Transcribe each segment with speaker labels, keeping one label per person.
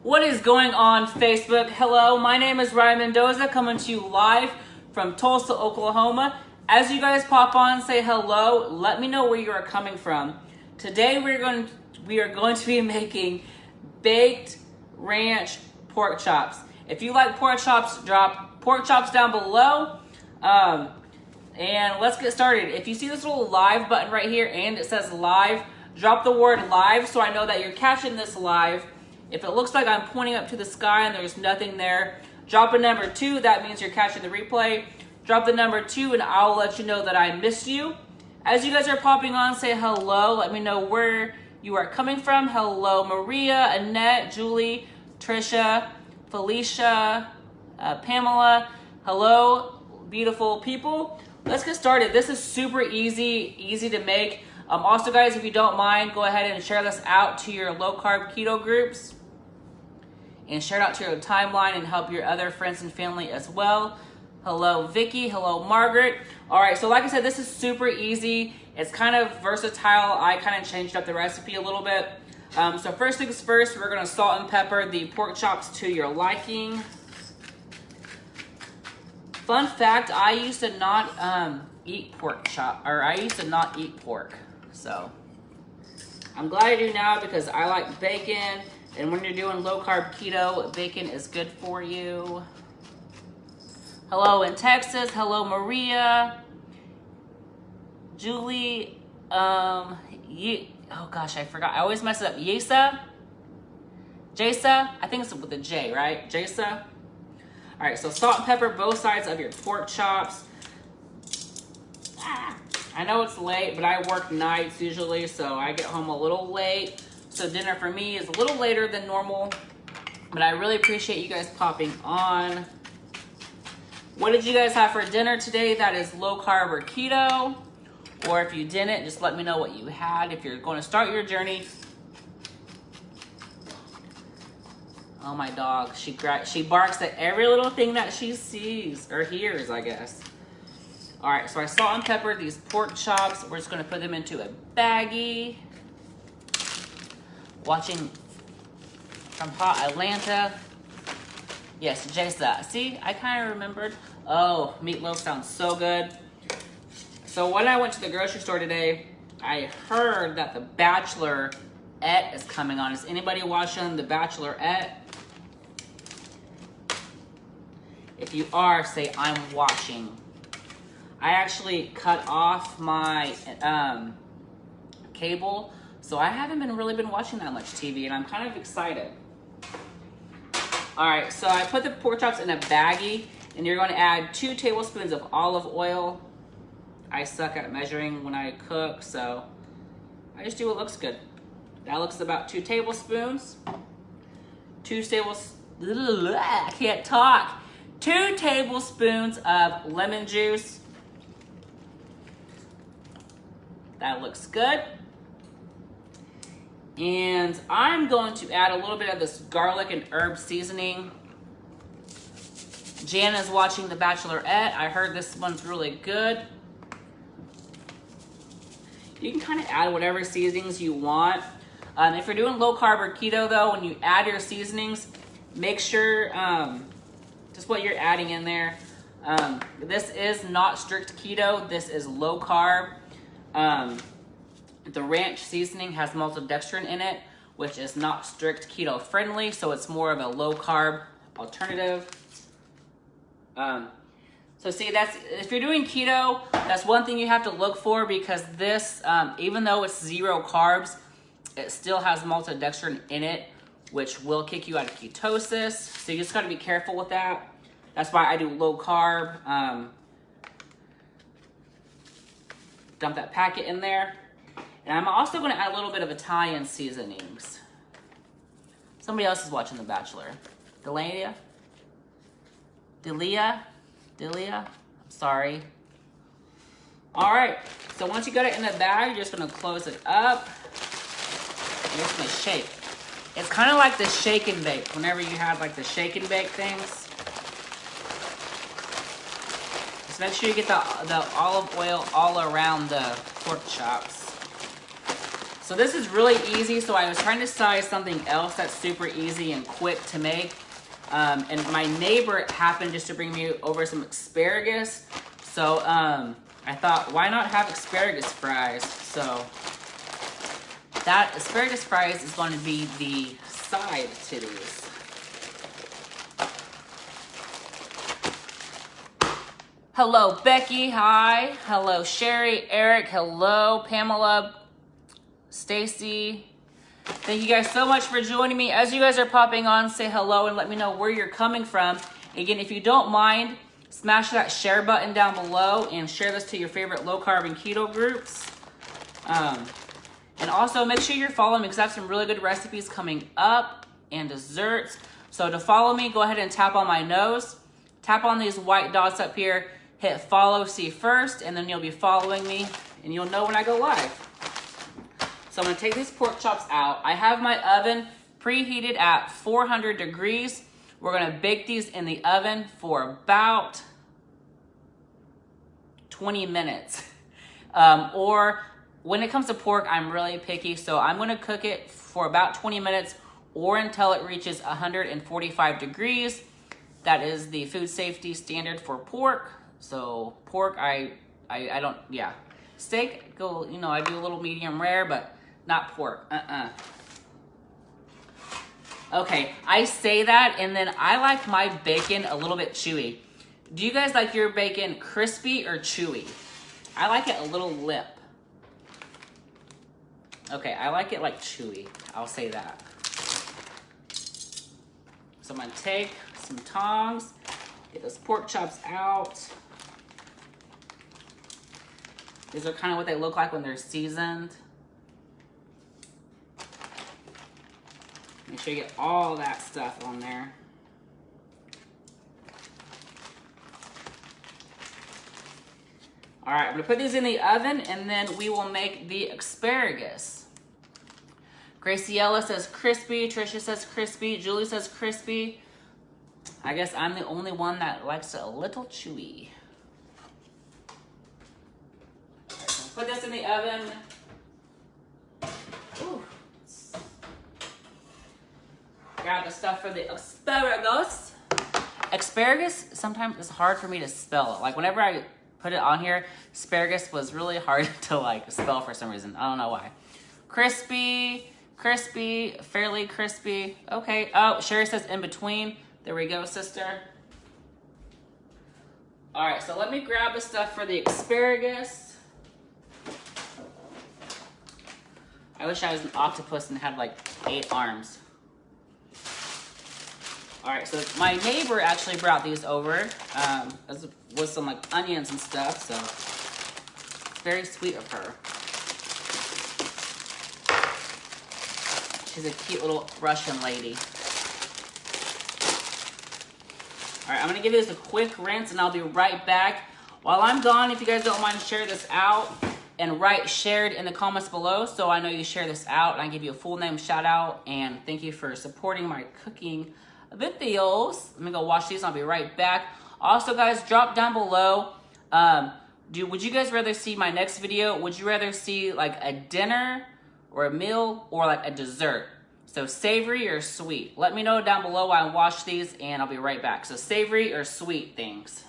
Speaker 1: What is going on, Facebook? Hello, my name is Ryan Mendoza, coming to you live from Tulsa, Oklahoma. As you guys pop on and say hello, let me know where you are coming from. Today we are going to be making baked ranch pork chops. If you like pork chops, drop pork chops down below. And let's get started. If you see this little live button right here and it says live, drop the word live so I know that you're catching this live. If it looks like I'm pointing up to the sky and there's nothing there, drop a number 2. That means you're catching the replay. Drop the number 2 and I'll let you know that I missed you. As you guys are popping on, say hello. Let me know where you are coming from. Hello, Maria, Annette, Julie, Trisha, Felicia, Pamela. Hello, beautiful people. Let's get started. This is super easy to make. Also, guys, if you don't mind, go ahead and share this out to your low-carb keto groups. And share it out to your timeline and help your other friends and family as well. Hello, Vicky. Hello, Margaret. All right, so like I said, this is super easy. It's kind of versatile. I kind of changed up the recipe a little bit. So first things first, we're going to salt and pepper the pork chops to your liking. Fun fact, I used to not eat pork chop, or I used to not eat pork. So I'm glad I do now because I like bacon. And when you're doing low carb keto, bacon is good for you. Hello in Texas. Hello, Maria. Julie. Oh gosh, I forgot. I always mess it up. Jasa? I think it's with a J, right? Jasa? All right, so salt and pepper both sides of your pork chops. I know it's late, but I work nights usually, so I get home a little late. So dinner for me is a little later than normal, but I really appreciate you guys popping on. What did you guys have for dinner today that is low carb or keto? Or if you didn't, just let me know what you had if you're going to start your journey. Oh, my dog, she barks at every little thing that she sees or hears, I guess. All right, so I salt and pepper these pork chops. We're just gonna put them into a baggie. Watching from Hot Atlanta. Yes, Jasa. See, I kind of remembered. Oh, meatloaf sounds so good. So when I went to the grocery store today, I heard that The Bachelorette is coming on. Is anybody watching The Bachelorette? If you are, say I'm watching. I actually cut off my cable, so I haven't really been watching that much TV, and I'm kind of excited. All right, so I put the pork chops in a baggie, and you're going to add 2 tablespoons of olive oil. I suck at measuring when I cook, so I just do what looks good. That looks about 2 tablespoons. 2 I can't talk. 2 tablespoons of lemon juice. That looks good. And I'm going to add a little bit of this garlic and herb seasoning. Jan is watching The Bachelorette. I heard this one's really good. You can kind of add whatever seasonings you want. If you're doing low carb or keto though, when you add your seasonings, make sure just what you're adding in there. This is not strict keto. This is low carb. The ranch seasoning has maltodextrin in it, which is not strict keto friendly, so it's more of a low carb alternative. So see, if you're doing keto, that's one thing you have to look for, because this, even though it's 0 carbs, it still has maltodextrin in it, which will kick you out of ketosis. So you just got to be careful with that. That's why I do low carb. Dump that packet in there. And I'm also going to add a little bit of Italian seasonings. Somebody else is watching The Bachelor. Delia? I'm sorry. All right. So once you got it in the bag, you're just going to close it up. You're just going to shake. It's kind of like the shake and bake. Whenever you have like the shake and bake things. Just make sure you get the olive oil all around the pork chops. So this is really easy. So I was trying to size something else that's super easy and quick to make. And my neighbor happened just to bring me over some asparagus. So I thought, why not have asparagus fries? So that asparagus fries is going to be the side to these. Hello, Becky. Hi. Hello, Sherry, Eric. Hello, Pamela, Stacy. Thank you guys so much for joining me. As you guys are popping on, say hello and let me know where you're coming from. Again, if you don't mind, smash that share button down below and share this to your favorite low carb and keto groups. And also make sure you're following me because I have some really good recipes coming up and desserts. So to follow me, go ahead and tap on my nose. Tap on these white dots up here. Hit follow, see first, and then you'll be following me and you'll know when I go live. So I'm gonna take these pork chops out. I have my oven preheated at 400 degrees. We're gonna bake these in the oven for about 20 minutes. Or when it comes to pork, I'm really picky. So I'm gonna cook it for about 20 minutes or until it reaches 145 degrees. That is the food safety standard for pork. So pork, I don't, yeah. Steak, go, you know, I do a little medium rare, but not pork, Okay, I say that, and then I like my bacon a little bit chewy. Do you guys like your bacon crispy or chewy? I like it a little limp. Okay, I like it like chewy. I'll say that. So I'm gonna take some tongs, get those pork chops out. These are kind of what they look like when they're seasoned. Make sure you get all that stuff on there. All right, I'm gonna put these in the oven and then we will make the asparagus. Graciela says crispy, Trisha says crispy, Julie says crispy. I guess I'm the only one that likes it a little chewy. Put this in the oven. Ooh. Grab the stuff for the asparagus. Asparagus, sometimes it's hard for me to spell. Like whenever I put it on here, asparagus was really hard to like spell for some reason. I don't know why. Crispy, crispy, fairly crispy. Okay, oh, Sherry says in between. There we go, sister. All right, so let me grab the stuff for the asparagus. I wish I was an octopus and had like 8 arms. All right, so my neighbor actually brought these over with some like onions and stuff, so it's very sweet of her. She's a cute little Russian lady. All right, I'm gonna give this a quick rinse and I'll be right back. While I'm gone, if you guys don't mind, share this out and write shared in the comments below so I know you share this out and I give you a full name shout out and thank you for supporting my cooking videos. Let me go wash these and I'll be right back. Also guys, drop down below. Would you guys rather see my next video? Would you rather see like a dinner or a meal or like a dessert? So savory or sweet? Let me know down below while I wash these and I'll be right back. So savory or sweet things?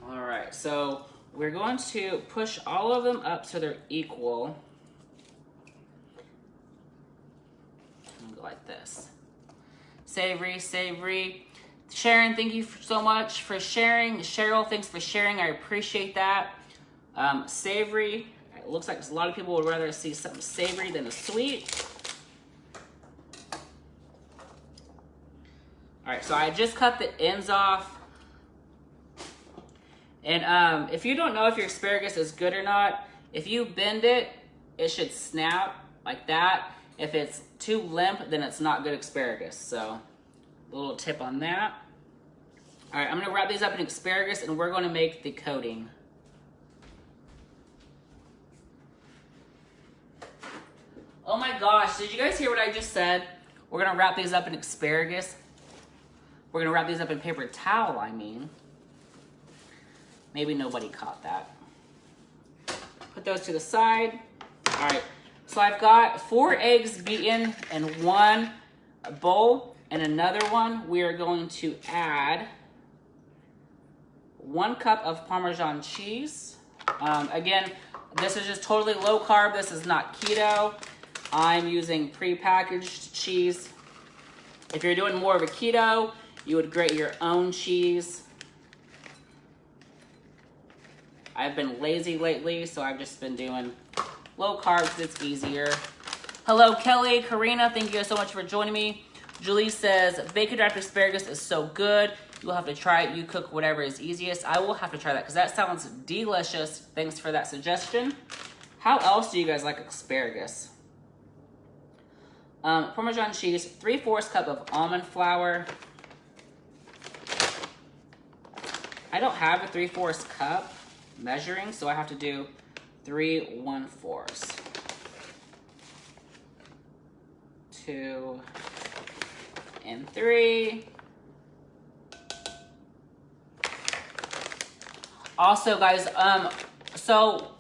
Speaker 1: All right, so we're going to push all of them up so they're equal. Go like this. Savory, savory. Sharon, thank you so much for sharing. Cheryl, thanks for sharing. I appreciate that. Savory. It looks like a lot of people would rather see something savory than a sweet. All right, so I just cut the ends off. And if you don't know if your asparagus is good or not, if you bend it, it should snap like that. If it's too limp, then it's not good asparagus. So a little tip on that. All right, I'm gonna wrap these up in asparagus and we're gonna make the coating. Oh my gosh, did you guys hear what I just said? We're gonna wrap these up in asparagus. We're gonna wrap these up in paper towel, I mean. Maybe nobody caught that. Put those to the side. All right, so I've got 4 eggs beaten in one bowl, and another one we are going to add 1 cup of Parmesan cheese. Again, this is just totally low carb. This is not keto. I'm using pre-packaged cheese. If you're doing more of a keto, you would grate your own cheese. I've been lazy lately, so I've just been doing low carb because it's easier. Hello, Kelly, Karina, thank you guys so much for joining me. Julie says, bacon wrapped asparagus is so good. You'll have to try it. You cook whatever is easiest. I will have to try that because that sounds delicious. Thanks for that suggestion. How else do you guys like asparagus? Parmesan cheese, 3/4 cup of almond flour. I don't have a 3/4 cup measuring, so I have to do 3/1/4. 2 and 3. Also, guys, so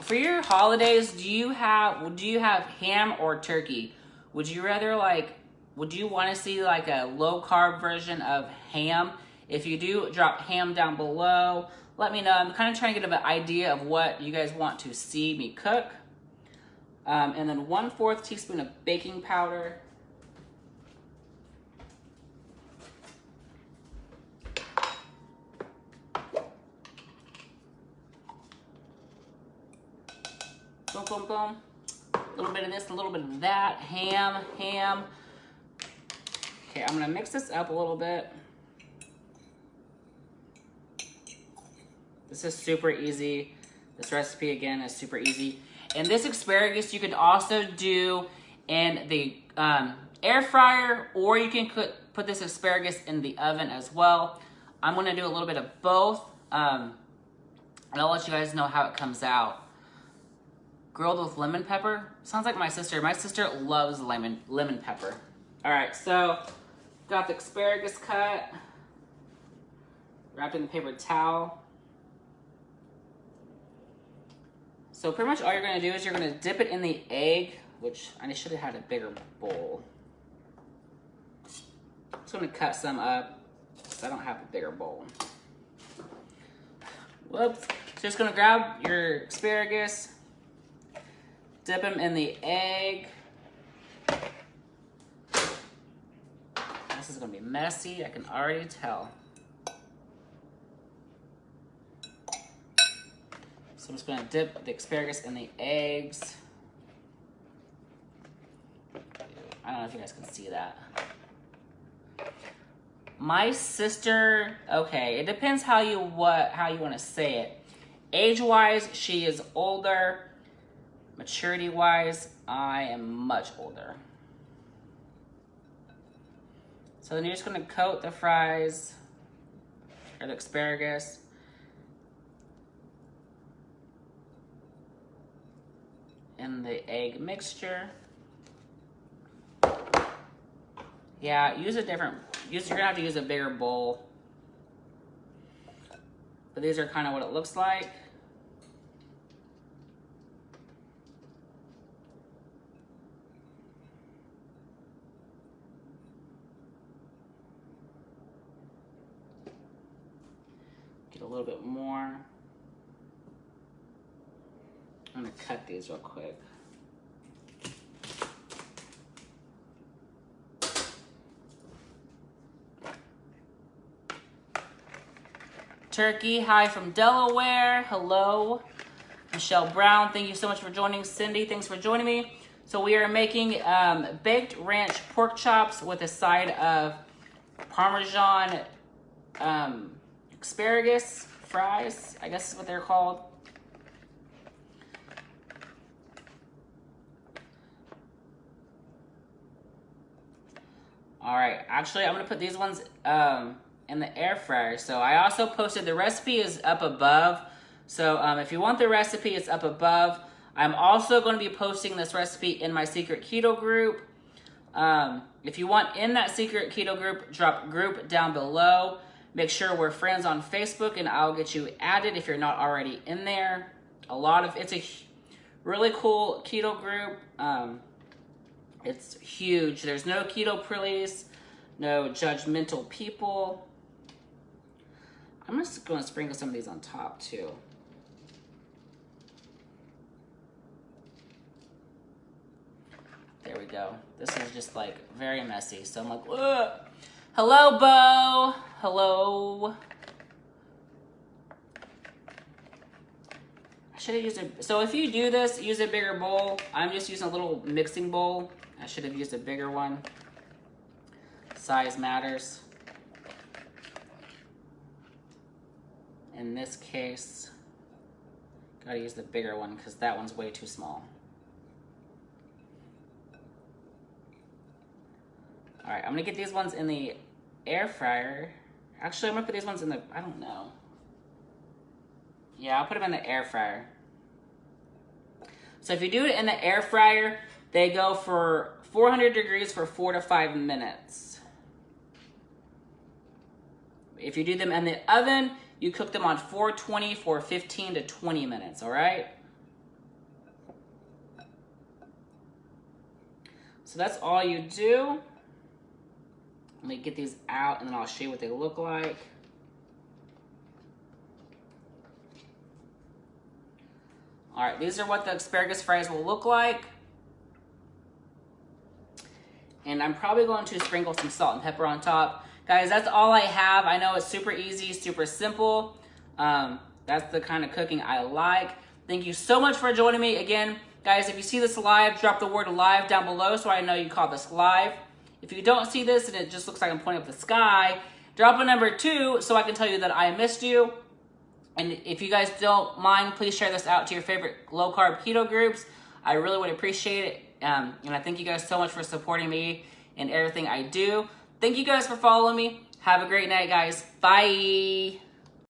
Speaker 1: for your holidays, do you have ham or turkey? Would you rather would you want to see like a low carb version of ham? If you do, drop ham down below. Let me know. I'm kind of trying to get an idea of what you guys want to see me cook. And then 1/4 teaspoon of baking powder. Boom, boom, boom. A little bit of this, a little bit of that. Ham. Okay, I'm gonna mix this up a little bit. This is super easy. This recipe, again, is super easy. And this asparagus you could also do in the air fryer, or you can put this asparagus in the oven as well. I'm gonna do a little bit of both, and I'll let you guys know how it comes out. Grilled with lemon pepper. Sounds like my sister. My sister loves lemon pepper. All right, so got the asparagus cut, wrapped in the paper towel. So pretty much all you're gonna do is you're gonna dip it in the egg, which I should have had a bigger bowl. Just gonna cut some up because I don't have a bigger bowl. Whoops. So just gonna grab your asparagus, dip them in the egg. This is gonna be messy, I can already tell. So I'm just gonna dip the asparagus in the eggs. I don't know if you guys can see that. My sister, okay, it depends how you want to say it. Age-wise, she is older. Maturity-wise, I am much older. So then you're just gonna coat the fries or the asparagus. In the egg mixture. Yeah, you're gonna have to use a bigger bowl. But these are kind of what it looks like. Get a little bit more. I'm gonna cut these real quick. Turkey, hi from Delaware. Hello. Michelle Brown, thank you so much for joining. Cindy, thanks for joining me. So we are making baked ranch pork chops with a side of Parmesan asparagus fries, I guess is what they're called. All right, actually, I'm gonna put these ones in the air fryer. So I also posted, the recipe is up above. So if you want the recipe, it's up above. I'm also going to be posting this recipe in my secret keto group. If you want in that secret keto group, drop group down below. Make sure we're friends on Facebook and I'll get you added if you're not already in there. It's a really cool keto group. It's huge. There's no keto police, no judgmental people. I'm just going to sprinkle some of these on top too. There we go. This is just like very messy. So I'm like, ugh. Hello, Bo. Hello. I should have used a, so if you do this, use a bigger bowl. I'm just using a little mixing bowl. I should have used a bigger one. Size matters. In this case, gotta use the bigger one because that one's way too small. All right, I'm gonna get these ones in the air fryer. Actually, I'm gonna put these ones in the, I don't know. Yeah, I'll put them in the air fryer. So if you do it in the air fryer, they go for 400 degrees for 4 to 5 minutes. If you do them in the oven, you cook them on 420 for 15 to 20 minutes, all right? So that's all you do. Let me get these out and then I'll show you what they look like. All right, these are what the asparagus fries will look like. And I'm probably going to sprinkle some salt and pepper on top. Guys, that's all I have. I know it's super easy, super simple. That's the kind of cooking I like. Thank you so much for joining me. Again, guys, if you see this live, drop the word live down below so I know you caught this live. If you don't see this and it just looks like I'm pointing up the sky, drop a number 2 so I can tell you that I missed you. And if you guys don't mind, please share this out to your favorite low-carb keto groups. I really would appreciate it. And I thank you guys so much for supporting me in everything I do. Thank you guys for following me. Have a great night, guys. Bye.